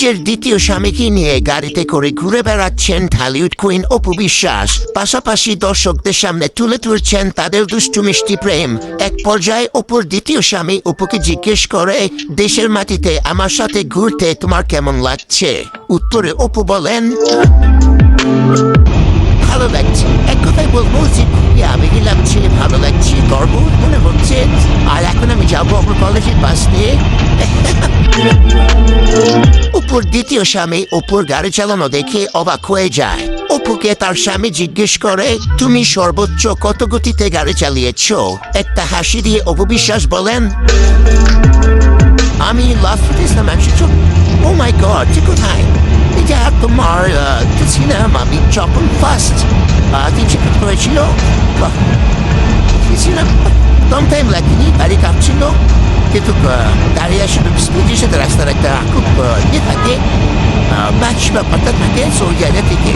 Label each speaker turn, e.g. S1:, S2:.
S1: নিজের দ্বিতীয় স্বামীকে নিয়ে গাড়িতে করে ঘুরে বেড়াচ্ছেন ঢালিউড কুইন অপু বিশ্বাস। পাশাপাশি দর্শকদের সামনে তুলে ধরছেন তাদের দুষ্টু মিষ্টি প্রেম। এক পর্যায়ে অপুর দ্বিতীয় স্বামী অপুকে জিজ্ঞেস করে, দেশের মাটিতে আমার সাথে ঘুরতে তোমার কেমন লাগছে? উত্তরে অপু বলেন, ভালো লাগছে। এক কথায় বলবো যে খুবই আবেগী লাগছে, ভালো লাগছে, গর্ব মনে হচ্ছে। আর এখন আমি যাবো আমার কলেজের বাস নিয়ে। অপুর দ্বিতীয় স্বামী অপুর গাড়ি চালানো দেখে অবাক হয়ে যায়। অপুকে তার স্বামী জিজ্ঞেস করে, তুমি সর্বোচ্চ কত গতিতে গাড়ি চালিয়েছ? একটা হাসি দিয়ে অপু বিশ্বাস বলেন, আমি লাস্ট দিয়েছিলাম 100। ও মাই গড, তুই কোথায়? এটা তোমার ছিলাম আমি যখন ফার্স্ট 300 করেছিল। কম টাইম লাগেনি, গাড়ি কাঁপছিল, কিন্তু গাড়ি আসলে স্পিডের সাথে রাস্তার একটা খুব ইয়ে থাকে, ম্যাচ ব্যাপারটা থাকে। সো ওই জায়গা থেকে